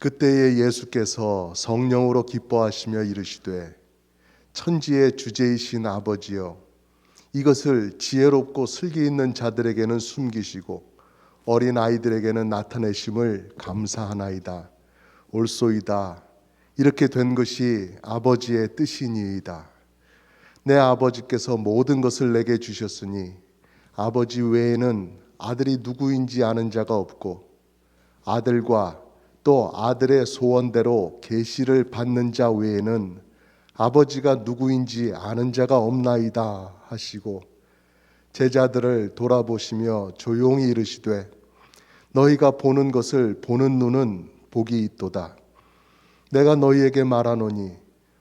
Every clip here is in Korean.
그때에 예수께서 성령으로 기뻐하시며 이르시되 천지의 주제이신 아버지여, 이것을 지혜롭고 슬기 있는 자들에게는 숨기시고 어린 아이들에게는 나타내심을 감사하나이다. 옳소이다. 이렇게 된 것이 아버지의 뜻이니이다. 내 아버지께서 모든 것을 내게 주셨으니 아버지 외에는 아들이 누구인지 아는 자가 없고 아들과 또 아들의 소원대로 계시를 받는 자 외에는 아버지가 누구인지 아는 자가 없나이다 하시고, 제자들을 돌아보시며 조용히 이르시되 너희가 보는 것을 보는 눈은 복이 있도다. 내가 너희에게 말하노니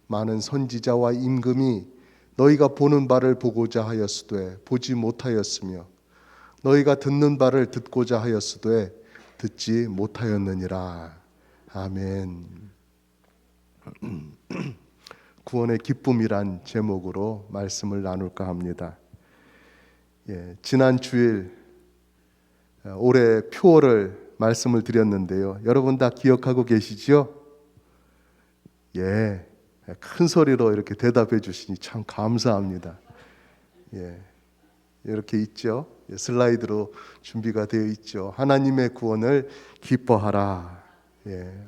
많은 선지자와 임금이 너희가 보는 바를 보고자 하였으되 보지 못하였으며 너희가 듣는 바를 듣고자 하였으되 듣지 못하였느니라. 아멘. 구원의 기쁨이란 제목으로 말씀을 나눌까 합니다. 지난 주일 올해 표어를 말씀을 드렸는데요. 여러분 다 기억하고 계시죠? 큰 소리로 이렇게 대답해 주시니 참 감사합니다. 이렇게 있죠. 슬라이드로 준비가 되어 있죠. 하나님의 구원을 기뻐하라.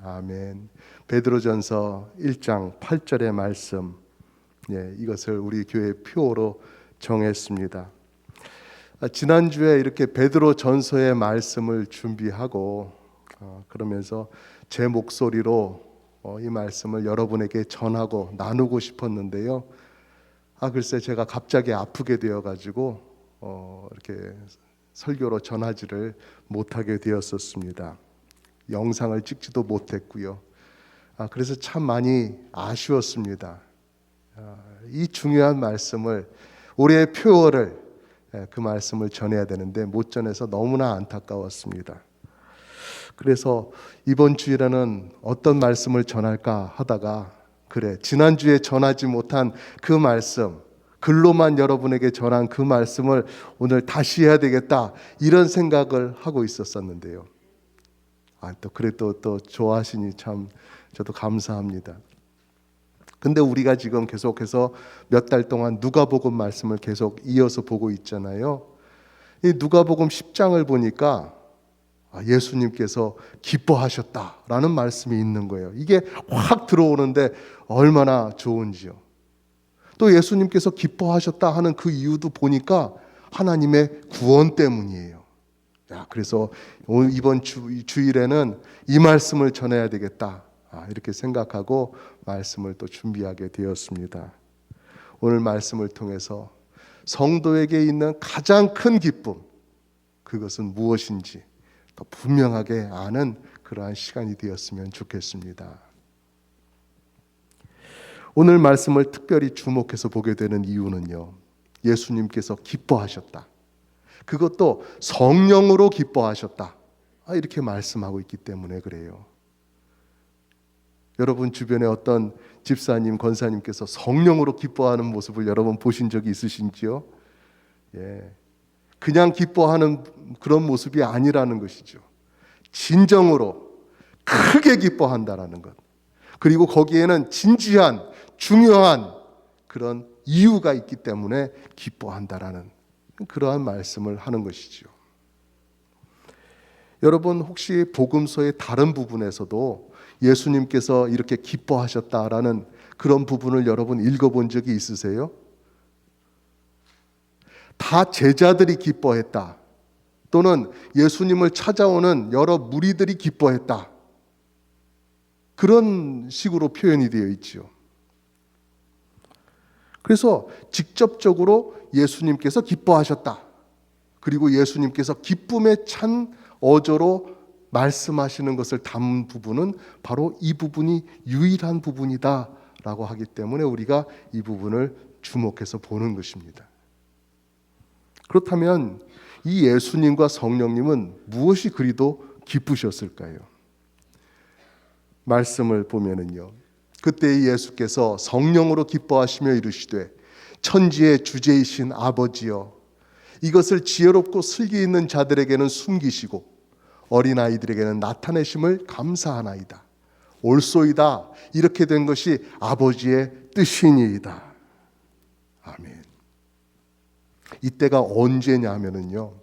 아멘. 베드로전서 1장 8절의 말씀, 이것을 우리 교회 표어로 정했습니다. 지난주에 이렇게 베드로전서의 말씀을 준비하고 그러면서 제 목소리로 이 말씀을 여러분에게 전하고 나누고 싶었는데요. 글쎄 제가 갑자기 아프게 되어가지고 이렇게 설교로 전하지를 못하게 되었었습니다. 영상을 찍지도 못했고요. 그래서 참 많이 아쉬웠습니다. 이 중요한 말씀을, 올해의 표어를, 그 말씀을 전해야 되는데 못 전해서 너무나 안타까웠습니다. 그래서 이번 주일에는 어떤 말씀을 전할까 하다가, 그래, 지난주에 전하지 못한 그 말씀, 글로만 여러분에게 전한 그 말씀을 오늘 다시 해야 되겠다, 이런 생각을 하고 있었었는데요. 또 그래도 또 좋아하시니 참 저도 감사합니다. 근데 우리가 지금 계속해서 몇 달 동안 누가복음 말씀을 계속 이어서 보고 있잖아요. 이 누가복음 10장을 보니까 예수님께서 기뻐하셨다라는 말씀이 있는 거예요. 이게 확 들어오는데 얼마나 좋은지요. 또 예수님께서 기뻐하셨다 하는 그 이유도 보니까 하나님의 구원 때문이에요. 그래서 이번 주일에는 이 말씀을 전해야 되겠다, 이렇게 생각하고 말씀을 또 준비하게 되었습니다. 오늘 말씀을 통해서 성도에게 있는 가장 큰 기쁨, 그것은 무엇인지 더 분명하게 아는 그러한 시간이 되었으면 좋겠습니다. 오늘 말씀을 특별히 주목해서 보게 되는 이유는요, 예수님께서 기뻐하셨다, 그것도 성령으로 기뻐하셨다, 이렇게 말씀하고 있기 때문에 그래요. 여러분 주변에 어떤 집사님, 권사님께서 성령으로 기뻐하는 모습을 여러분 보신 적이 있으신지요? 그냥 기뻐하는 그런 모습이 아니라는 것이죠. 진정으로 크게 기뻐한다라는 것, 그리고 거기에는 진지한 중요한 그런 이유가 있기 때문에 기뻐한다라는 그러한 말씀을 하는 것이죠. 여러분 혹시 복음서의 다른 부분에서도 예수님께서 이렇게 기뻐하셨다라는 그런 부분을 여러분 읽어본 적이 있으세요? 다 제자들이 기뻐했다, 또는 예수님을 찾아오는 여러 무리들이 기뻐했다, 그런 식으로 표현이 되어 있죠. 그래서 직접적으로 예수님께서 기뻐하셨다, 그리고 예수님께서 기쁨에 찬 어조로 말씀하시는 것을 담은 부분은 바로 이 부분이 유일한 부분이다 라고 하기 때문에 우리가 이 부분을 주목해서 보는 것입니다. 그렇다면 이 예수님과 성령님은 무엇이 그리도 기쁘셨을까요? 말씀을 보면은요, 그때 예수께서 성령으로 기뻐하시며 이르시되 천지의 주제이신 아버지여, 이것을 지혜롭고 슬기 있는 자들에게는 숨기시고 어린아이들에게는 나타내심을 감사하나이다. 옳소이다. 이렇게 된 것이 아버지의 뜻이니이다. 아멘. 이때가 언제냐면은요,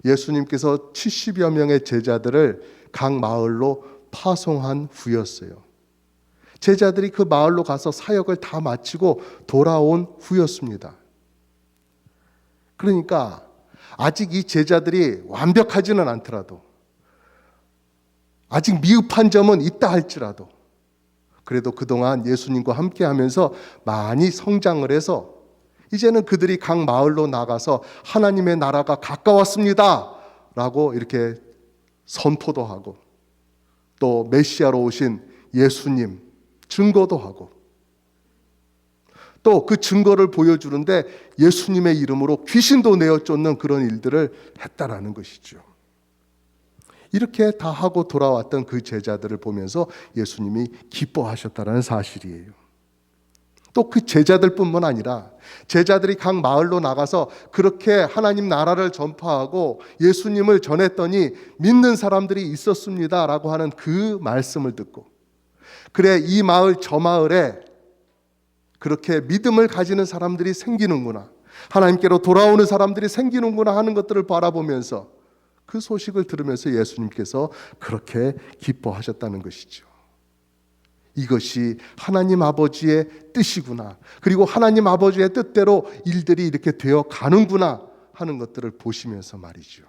예수님께서 70여 명의 제자들을 각 마을로 파송한 후였어요. 제자들이 그 마을로 가서 사역을 다 마치고 돌아온 후였습니다. 그러니까 아직 이 제자들이 완벽하지는 않더라도, 아직 미흡한 점은 있다 할지라도, 그래도 그동안 예수님과 함께 하면서 많이 성장을 해서 이제는 그들이 각 마을로 나가서 하나님의 나라가 가까웠습니다 라고 이렇게 선포도 하고, 또 메시아로 오신 예수님 증거도 하고, 또 그 증거를 보여주는데 예수님의 이름으로 귀신도 내어 쫓는 그런 일들을 했다라는 것이죠. 이렇게 다 하고 돌아왔던 그 제자들을 보면서 예수님이 기뻐하셨다는 사실이에요. 또 그 제자들뿐만 아니라 제자들이 각 마을로 나가서 그렇게 하나님 나라를 전파하고 예수님을 전했더니 믿는 사람들이 있었습니다라고 하는 그 말씀을 듣고, 그래 이 마을 저 마을에 그렇게 믿음을 가지는 사람들이 생기는구나, 하나님께로 돌아오는 사람들이 생기는구나 하는 것들을 바라보면서 그 소식을 들으면서 예수님께서 그렇게 기뻐하셨다는 것이죠. 이것이 하나님 아버지의 뜻이구나, 그리고 하나님 아버지의 뜻대로 일들이 이렇게 되어 가는구나 하는 것들을 보시면서 말이죠.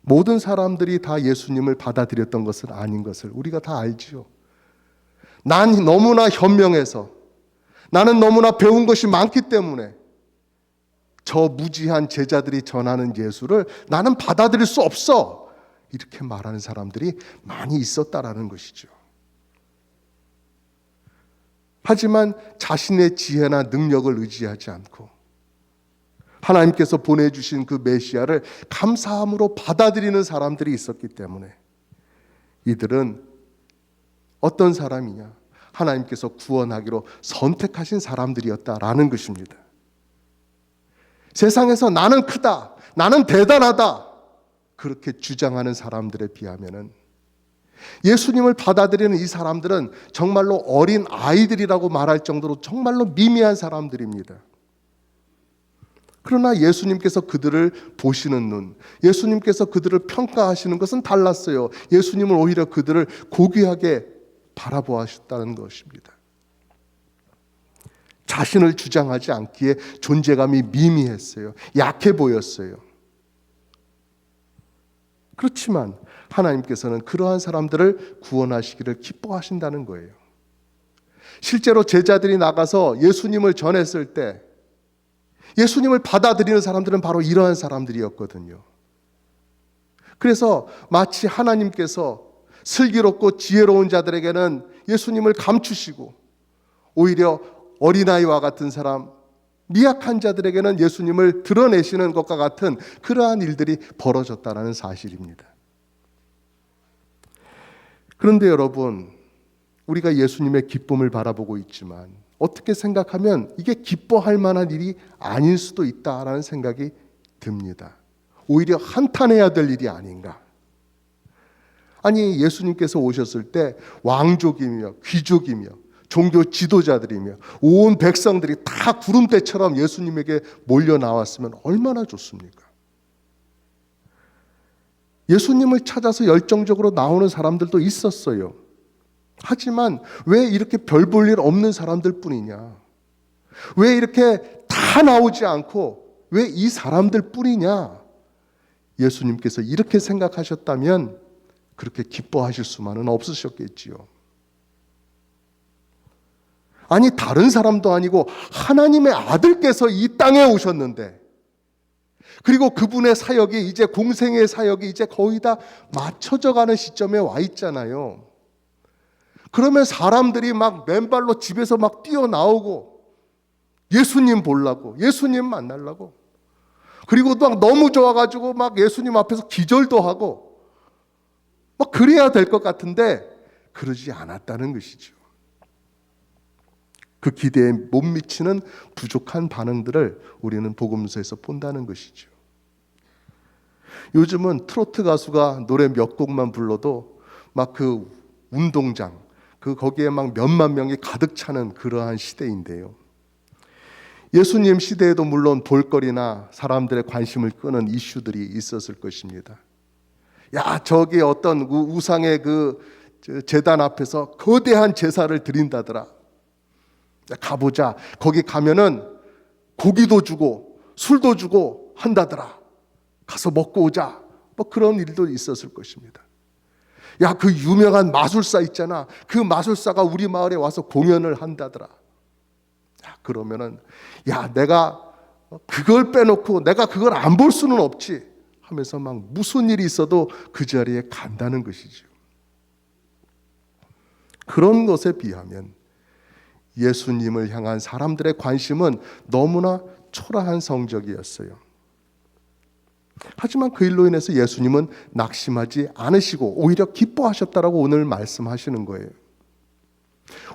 모든 사람들이 다 예수님을 받아들였던 것은 아닌 것을 우리가 다 알지요. 난 너무나 현명해서, 나는 너무나 배운 것이 많기 때문에 저 무지한 제자들이 전하는 예수를 나는 받아들일 수 없어, 이렇게 말하는 사람들이 많이 있었다라는 것이죠. 하지만 자신의 지혜나 능력을 의지하지 않고 하나님께서 보내주신 그 메시아를 감사함으로 받아들이는 사람들이 있었기 때문에 이들은 어떤 사람이냐? 하나님께서 구원하기로 선택하신 사람들이었다라는 것입니다. 세상에서 나는 크다, 나는 대단하다 그렇게 주장하는 사람들에 비하면은 예수님을 받아들이는 이 사람들은 정말로 어린 아이들이라고 말할 정도로 정말로 미미한 사람들입니다. 그러나 예수님께서 그들을 보시는 눈, 예수님께서 그들을 평가하시는 것은 달랐어요. 예수님은 오히려 그들을 고귀하게 바라보았다는 것입니다. 자신을 주장하지 않기에 존재감이 미미했어요. 약해 보였어요. 그렇지만 하나님께서는 그러한 사람들을 구원하시기를 기뻐하신다는 거예요. 실제로 제자들이 나가서 예수님을 전했을 때 예수님을 받아들이는 사람들은 바로 이러한 사람들이었거든요. 그래서 마치 하나님께서 슬기롭고 지혜로운 자들에게는 예수님을 감추시고 오히려 어린아이와 같은 사람, 미약한 자들에게는 예수님을 드러내시는 것과 같은 그러한 일들이 벌어졌다는 사실입니다. 그런데 여러분, 우리가 예수님의 기쁨을 바라보고 있지만 어떻게 생각하면 이게 기뻐할 만한 일이 아닐 수도 있다라는 생각이 듭니다. 오히려 한탄해야 될 일이 아닌가. 아니, 예수님께서 오셨을 때 왕족이며 귀족이며 종교 지도자들이며 온 백성들이 다 구름대처럼 예수님에게 몰려 나왔으면 얼마나 좋습니까? 예수님을 찾아서 열정적으로 나오는 사람들도 있었어요. 하지만 왜 이렇게 별 볼 일 없는 사람들 뿐이냐? 왜 이렇게 다 나오지 않고 왜 이 사람들 뿐이냐? 예수님께서 이렇게 생각하셨다면 그렇게 기뻐하실 수만은 없으셨겠지요. 아니, 다른 사람도 아니고 하나님의 아들께서 이 땅에 오셨는데, 그리고 그분의 사역이 이제 공생의 사역이 이제 거의 다 맞춰져 가는 시점에 와 있잖아요. 그러면 사람들이 막 맨발로 집에서 막 뛰어나오고 예수님 보려고, 예수님 만나려고, 그리고 또 너무 좋아가지고 막 예수님 앞에서 기절도 하고 막 그래야 될 것 같은데 그러지 않았다는 것이죠. 그 기대에 못 미치는 부족한 반응들을 우리는 복음서에서 본다는 것이죠. 요즘은 트로트 가수가 노래 몇 곡만 불러도 막 그 운동장, 거기에 막 몇만 명이 가득 차는 그러한 시대인데요. 예수님 시대에도 물론 볼거리나 사람들의 관심을 끄는 이슈들이 있었을 것입니다. 야, 저기 어떤 우상의 제단 앞에서 거대한 제사를 드린다더라. 가보자. 거기 가면은 고기도 주고 술도 주고 한다더라. 가서 먹고 오자. 뭐 그런 일도 있었을 것입니다. 야, 그 유명한 마술사 있잖아. 그 마술사가 우리 마을에 와서 공연을 한다더라. 야, 그러면은 야, 내가 그걸 빼놓고 내가 그걸 안 볼 수는 없지 하면서 막 무슨 일이 있어도 그 자리에 간다는 것이죠. 그런 것에 비하면 예수님을 향한 사람들의 관심은 너무나 초라한 성적이었어요. 하지만 그 일로 인해서 예수님은 낙심하지 않으시고 오히려 기뻐하셨다라고 오늘 말씀하시는 거예요.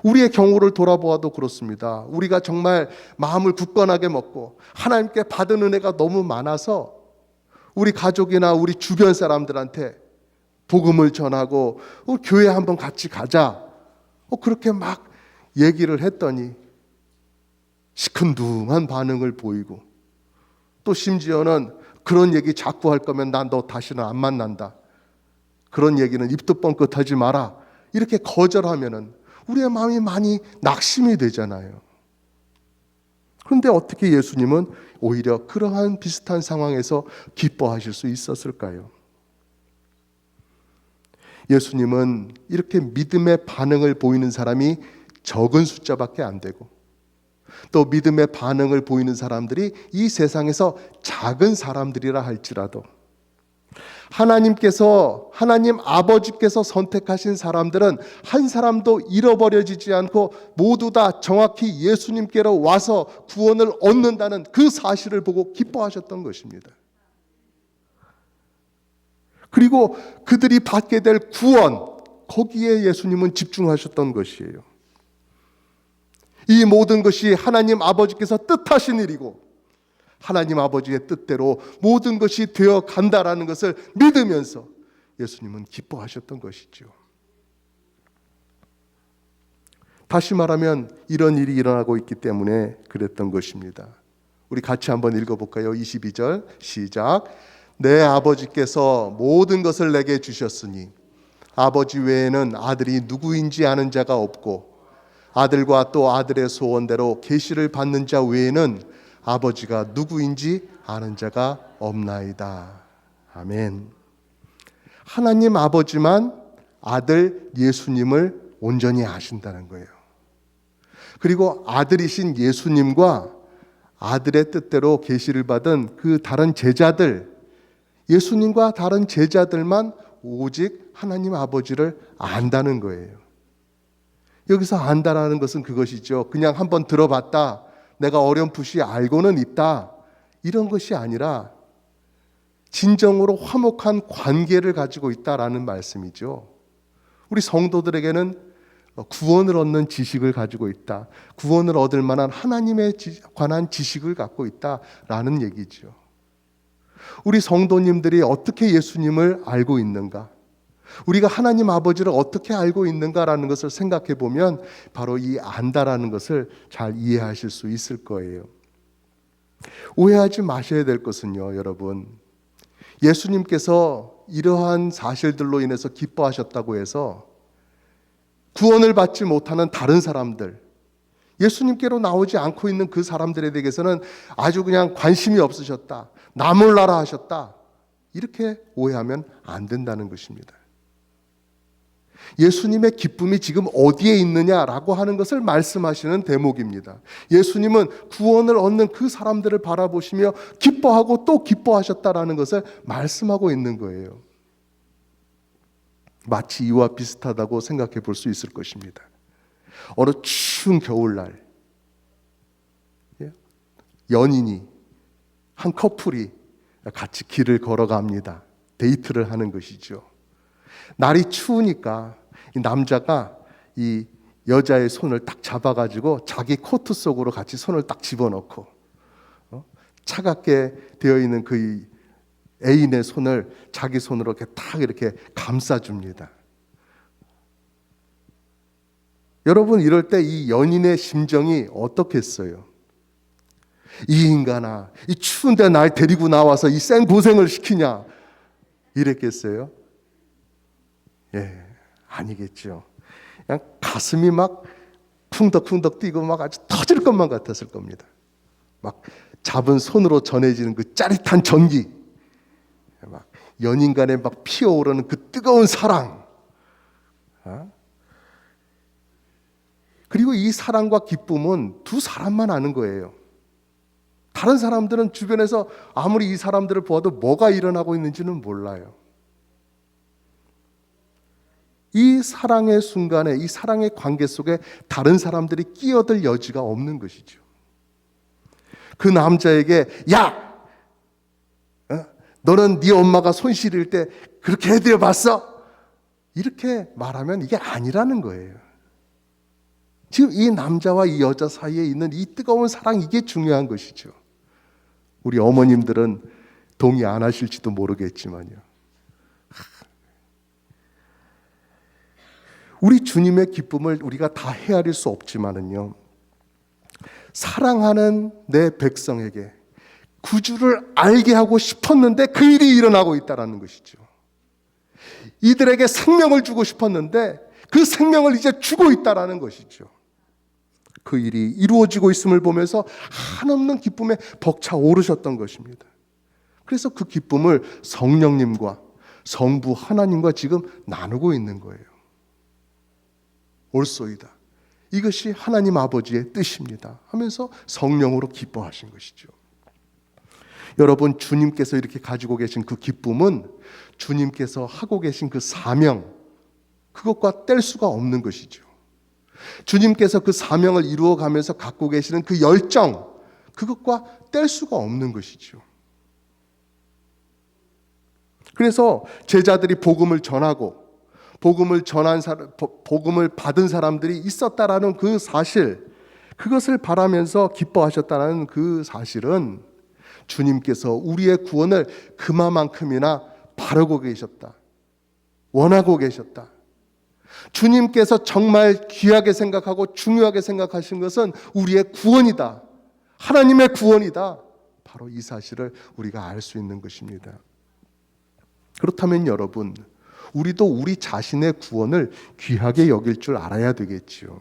우리의 경우를 돌아보아도 그렇습니다. 우리가 정말 마음을 굳건하게 먹고 하나님께 받은 은혜가 너무 많아서 우리 가족이나 우리 주변 사람들한테 복음을 전하고 교회 한번 같이 가자. 그렇게 막 얘기를 했더니 시큰둥한 반응을 보이고 또 심지어는 그런 얘기 자꾸 할 거면 난 너 다시는 안 만난다. 그런 얘기는 입도 뻥끗하지 마라. 이렇게 거절하면은 우리의 마음이 많이 낙심이 되잖아요. 그런데 어떻게 예수님은 오히려 그러한 비슷한 상황에서 기뻐하실 수 있었을까요? 예수님은 이렇게 믿음의 반응을 보이는 사람이 적은 숫자밖에 안 되고 또 믿음의 반응을 보이는 사람들이 이 세상에서 작은 사람들이라 할지라도 하나님 아버지께서 선택하신 사람들은 한 사람도 잃어버려지지 않고 모두 다 정확히 예수님께로 와서 구원을 얻는다는 그 사실을 보고 기뻐하셨던 것입니다. 그리고 그들이 받게 될 구원, 거기에 예수님은 집중하셨던 것이에요. 이 모든 것이 하나님 아버지께서 뜻하신 일이고 하나님 아버지의 뜻대로 모든 것이 되어 간다라는 것을 믿으면서 예수님은 기뻐하셨던 것이죠. 다시 말하면 이런 일이 일어나고 있기 때문에 그랬던 것입니다. 우리 같이 한번 읽어볼까요? 22절 시작. 내 아버지께서 모든 것을 내게 주셨으니 아버지 외에는 아들이 누구인지 아는 자가 없고 아들과 또 아들의 소원대로 계시를 받는 자 외에는 아버지가 누구인지 아는 자가 없나이다. 아멘. 하나님 아버지만 아들 예수님을 온전히 아신다는 거예요. 그리고 아들이신 예수님과 아들의 뜻대로 계시를 받은 그 다른 제자들, 예수님과 다른 제자들만 오직 하나님 아버지를 안다는 거예요. 여기서 안다라는 것은 그것이죠. 그냥 한번 들어봤다, 내가 어렴풋이 알고는 있다, 이런 것이 아니라 진정으로 화목한 관계를 가지고 있다라는 말씀이죠. 우리 성도들에게는 구원을 얻는 지식을 가지고 있다, 구원을 얻을 만한 하나님에 관한 지식을 갖고 있다라는 얘기죠. 우리 성도님들이 어떻게 예수님을 알고 있는가, 우리가 하나님 아버지를 어떻게 알고 있는가라는 것을 생각해 보면 바로 이 안다라는 것을 잘 이해하실 수 있을 거예요. 오해하지 마셔야 될 것은요, 여러분, 예수님께서 이러한 사실들로 인해서 기뻐하셨다고 해서 구원을 받지 못하는 다른 사람들, 예수님께로 나오지 않고 있는 그 사람들에 대해서는 아주 그냥 관심이 없으셨다, 나 몰라라 하셨다, 이렇게 오해하면 안 된다는 것입니다. 예수님의 기쁨이 지금 어디에 있느냐라고 하는 것을 말씀하시는 대목입니다. 예수님은 구원을 얻는 그 사람들을 바라보시며 기뻐하고 또 기뻐하셨다라는 것을 말씀하고 있는 거예요. 마치 이와 비슷하다고 생각해 볼 수 있을 것입니다. 어느 추운 겨울날 연인이, 한 커플이 같이 길을 걸어갑니다. 데이트를 하는 것이죠. 날이 추우니까 이 남자가 이 여자의 손을 딱 잡아가지고 자기 코트 속으로 같이 손을 딱 집어넣고 차갑게 되어 있는 그 애인의 손을 자기 손으로 이렇게 딱 이렇게 감싸줍니다. 여러분, 이럴 때 이 연인의 심정이 어떻겠어요? 이 인간아, 이 추운데 날 데리고 나와서 이 생고생을 시키냐? 이랬겠어요? 예, 아니겠죠. 그냥 가슴이 막 쿵덕쿵덕 뛰고 막 아주 터질 것만 같았을 겁니다. 막 잡은 손으로 전해지는 그 짜릿한 전기, 막 연인 간에 막 피어오르는 그 뜨거운 사랑. 그리고 이 사랑과 기쁨은 두 사람만 아는 거예요. 다른 사람들은 주변에서 아무리 이 사람들을 보아도 뭐가 일어나고 있는지는 몰라요. 이 사랑의 순간에, 이 사랑의 관계 속에 다른 사람들이 끼어들 여지가 없는 것이죠. 그 남자에게 야! 너는 네 엄마가 손 시릴 때 그렇게 해드려 봤어? 이렇게 말하면 이게 아니라는 거예요. 지금 이 남자와 이 여자 사이에 있는 이 뜨거운 사랑, 이게 중요한 것이죠. 우리 어머님들은 동의 안 하실지도 모르겠지만요. 우리 주님의 기쁨을 우리가 다 헤아릴 수 없지만은요, 사랑하는 내 백성에게 구주를 알게 하고 싶었는데 그 일이 일어나고 있다는 것이죠. 이들에게 생명을 주고 싶었는데 그 생명을 이제 주고 있다는 것이죠. 그 일이 이루어지고 있음을 보면서 한없는 기쁨에 벅차 오르셨던 것입니다. 그래서 그 기쁨을 성령님과 성부 하나님과 지금 나누고 있는 거예요. 옳소이다, 이것이 하나님 아버지의 뜻입니다 하면서 성령으로 기뻐하신 것이죠. 여러분, 주님께서 이렇게 가지고 계신 그 기쁨은 주님께서 하고 계신 그 사명, 그것과 뗄 수가 없는 것이죠. 주님께서 그 사명을 이루어가면서 갖고 계시는 그 열정, 그것과 뗄 수가 없는 것이죠. 그래서 제자들이 복음을 전하고 복음을 받은 사람들이 있었다라는 그 사실, 그것을 바라면서 기뻐하셨다는 그 사실은 주님께서 우리의 구원을 그만큼이나 바라고 계셨다, 원하고 계셨다. 주님께서 정말 귀하게 생각하고 중요하게 생각하신 것은 우리의 구원이다, 하나님의 구원이다. 바로 이 사실을 우리가 알 수 있는 것입니다. 그렇다면 여러분, 우리도 우리 자신의 구원을 귀하게 여길 줄 알아야 되겠지요.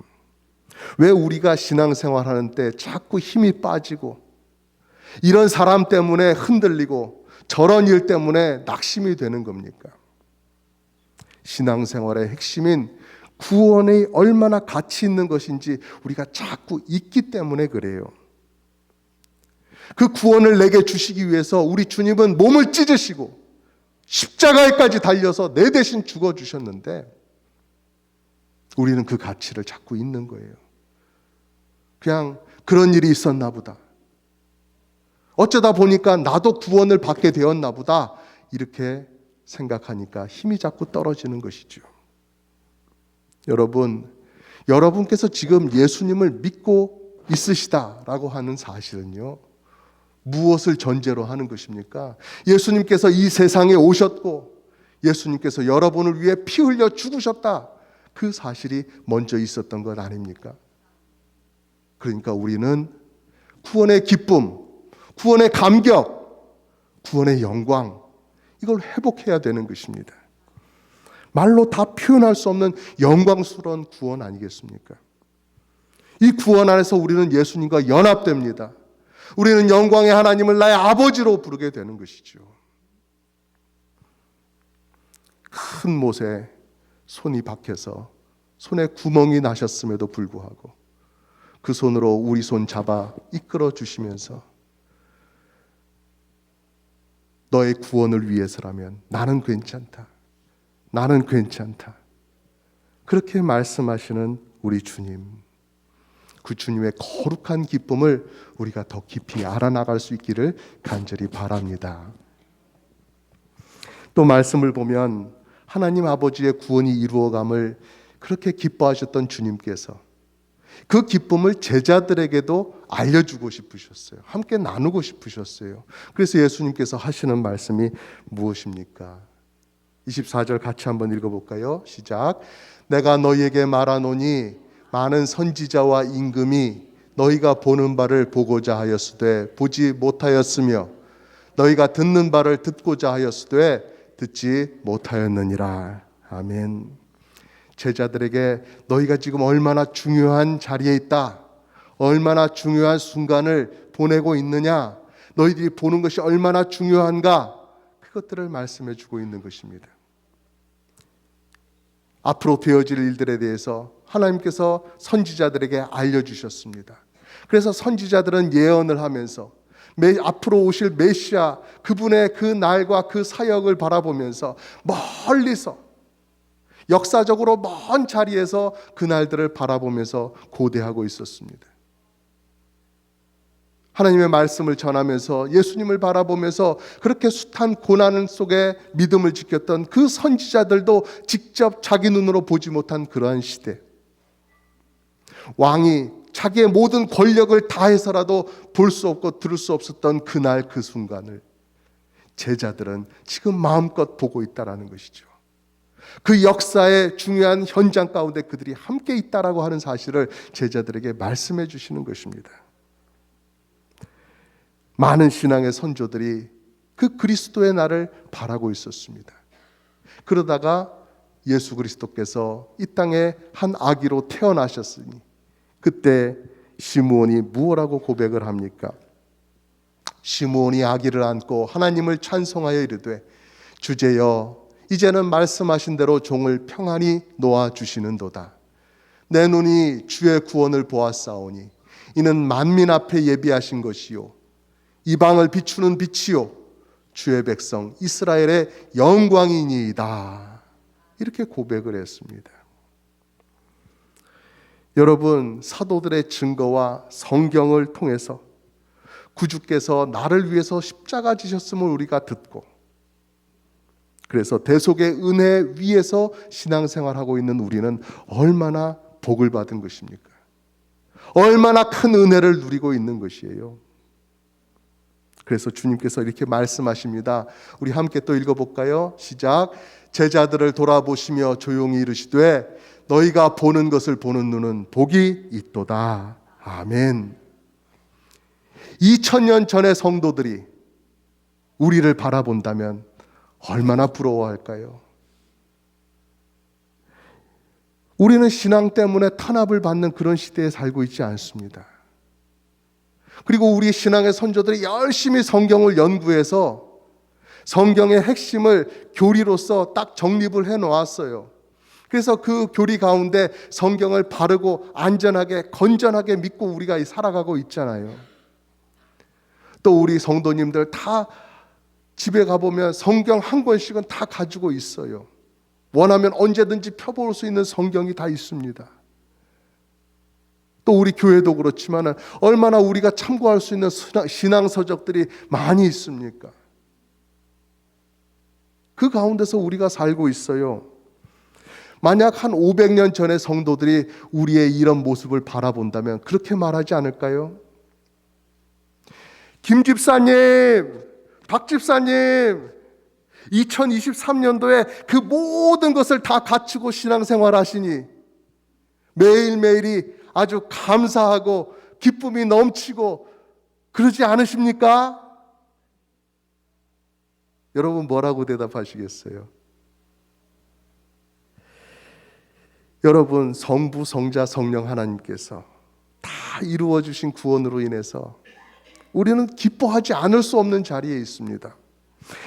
왜 우리가 신앙생활하는 때 자꾸 힘이 빠지고 이런 사람 때문에 흔들리고 저런 일 때문에 낙심이 되는 겁니까? 신앙생활의 핵심인 구원이 얼마나 가치 있는 것인지 우리가 자꾸 잊기 때문에 그래요. 그 구원을 내게 주시기 위해서 우리 주님은 몸을 찢으시고 십자가에까지 달려서 내 대신 죽어주셨는데 우리는 그 가치를 자꾸 잊는 거예요. 그냥 그런 일이 있었나 보다, 어쩌다 보니까 나도 구원을 받게 되었나 보다, 이렇게 생각하니까 힘이 자꾸 떨어지는 것이죠. 여러분께서 지금 예수님을 믿고 있으시다라고 하는 사실은요, 무엇을 전제로 하는 것입니까? 예수님께서 이 세상에 오셨고 예수님께서 여러분을 위해 피 흘려 죽으셨다, 그 사실이 먼저 있었던 것 아닙니까? 그러니까 우리는 구원의 기쁨, 구원의 감격, 구원의 영광, 이걸 회복해야 되는 것입니다. 말로 다 표현할 수 없는 영광스러운 구원 아니겠습니까? 이 구원 안에서 우리는 예수님과 연합됩니다. 우리는 영광의 하나님을 나의 아버지로 부르게 되는 것이죠. 큰 못에 손이 박혀서 손에 구멍이 나셨음에도 불구하고 그 손으로 우리 손 잡아 이끌어 주시면서 너의 구원을 위해서라면 나는 괜찮다, 나는 괜찮다, 그렇게 말씀하시는 우리 주님, 그 주님의 거룩한 기쁨을 우리가 더 깊이 알아나갈 수 있기를 간절히 바랍니다. 또 말씀을 보면 하나님 아버지의 구원이 이루어감을 그렇게 기뻐하셨던 주님께서 그 기쁨을 제자들에게도 알려주고 싶으셨어요. 함께 나누고 싶으셨어요. 그래서 예수님께서 하시는 말씀이 무엇입니까? 24절 같이 한번 읽어볼까요? 시작. 내가 너희에게 말하노니 많은 선지자와 임금이 너희가 보는 바를 보고자 하였으되 보지 못하였으며 너희가 듣는 바를 듣고자 하였으되 듣지 못하였느니라. 아멘. 제자들에게 너희가 지금 얼마나 중요한 자리에 있다, 얼마나 중요한 순간을 보내고 있느냐, 너희들이 보는 것이 얼마나 중요한가, 그것들을 말씀해 주고 있는 것입니다. 앞으로 되어질 일들에 대해서 하나님께서 선지자들에게 알려주셨습니다. 그래서 선지자들은 예언을 하면서 앞으로 오실 메시아, 그분의 그 날과 그 사역을 바라보면서 멀리서, 역사적으로 먼 자리에서 그 날들을 바라보면서 고대하고 있었습니다. 하나님의 말씀을 전하면서 예수님을 바라보면서 그렇게 숱한 고난 속에 믿음을 지켰던 그 선지자들도 직접 자기 눈으로 보지 못한 그러한 시대, 왕이 자기의 모든 권력을 다해서라도 볼 수 없고 들을 수 없었던 그날 그 순간을 제자들은 지금 마음껏 보고 있다라는 것이죠. 그 역사의 중요한 현장 가운데 그들이 함께 있다라고 하는 사실을 제자들에게 말씀해 주시는 것입니다. 많은 신앙의 선조들이 그 그리스도의 날을 바라고 있었습니다. 그러다가 예수 그리스도께서 이 땅에 한 아기로 태어나셨으니 그때 시므온이 무엇라고 고백을 합니까? 시므온이 아기를 안고 하나님을 찬송하여 이르되 주제여 이제는 말씀하신 대로 종을 평안히 놓아주시는도다. 내 눈이 주의 구원을 보았사오니 이는 만민 앞에 예비하신 것이요 이방을 비추는 빛이요 주의 백성 이스라엘의 영광이니이다. 이렇게 고백을 했습니다. 여러분, 사도들의 증거와 성경을 통해서 구주께서 나를 위해서 십자가 지셨음을 우리가 듣고, 그래서 대속의 은혜 위에서 신앙생활하고 있는 우리는 얼마나 복을 받은 것입니까? 얼마나 큰 은혜를 누리고 있는 것이에요. 그래서 주님께서 이렇게 말씀하십니다. 우리 함께 또 읽어볼까요? 시작. 제자들을 돌아보시며 조용히 이르시되 너희가 보는 것을 보는 눈은 복이 있도다. 아멘. 2000년 전의 성도들이 우리를 바라본다면 얼마나 부러워할까요? 우리는 신앙 때문에 탄압을 받는 그런 시대에 살고 있지 않습니다. 그리고 우리 신앙의 선조들이 열심히 성경을 연구해서 성경의 핵심을 교리로서 딱 정립을 해 놓았어요. 그래서 그 교리 가운데 성경을 바르고 안전하게 건전하게 믿고 우리가 살아가고 있잖아요. 또 우리 성도님들 다 집에 가보면 성경 한 권씩은 다 가지고 있어요. 원하면 언제든지 펴볼 수 있는 성경이 다 있습니다. 또 우리 교회도 그렇지만 얼마나 우리가 참고할 수 있는 신앙서적들이 많이 있습니까? 그 가운데서 우리가 살고 있어요. 만약 한 500년 전의 성도들이 우리의 이런 모습을 바라본다면 그렇게 말하지 않을까요? 김 집사님, 박 집사님, 2023년도에 그 모든 것을 다 갖추고 신앙생활 하시니 매일매일이 아주 감사하고 기쁨이 넘치고 그러지 않으십니까? 여러분 뭐라고 대답하시겠어요? 여러분, 성부, 성자, 성령 하나님께서 다 이루어 주신 구원으로 인해서 우리는 기뻐하지 않을 수 없는 자리에 있습니다.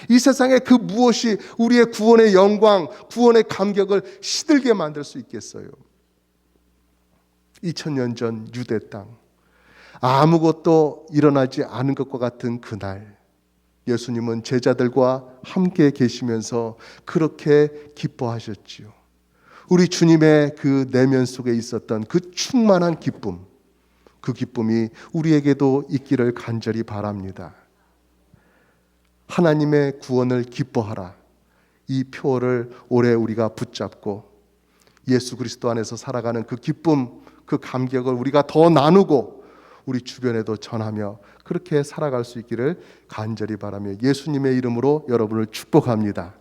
이 세상에 그 무엇이 우리의 구원의 영광, 구원의 감격을 시들게 만들 수 있겠어요? 2000년 전 유대 땅, 아무것도 일어나지 않은 것과 같은 그날, 예수님은 제자들과 함께 계시면서 그렇게 기뻐하셨지요. 우리 주님의 그 내면 속에 있었던 그 충만한 기쁨, 그 기쁨이 우리에게도 있기를 간절히 바랍니다. 하나님의 구원을 기뻐하라. 이 표어를 올해 우리가 붙잡고 예수 그리스도 안에서 살아가는 그 기쁨, 그 감격을 우리가 더 나누고 우리 주변에도 전하며 그렇게 살아갈 수 있기를 간절히 바라며 예수님의 이름으로 여러분을 축복합니다.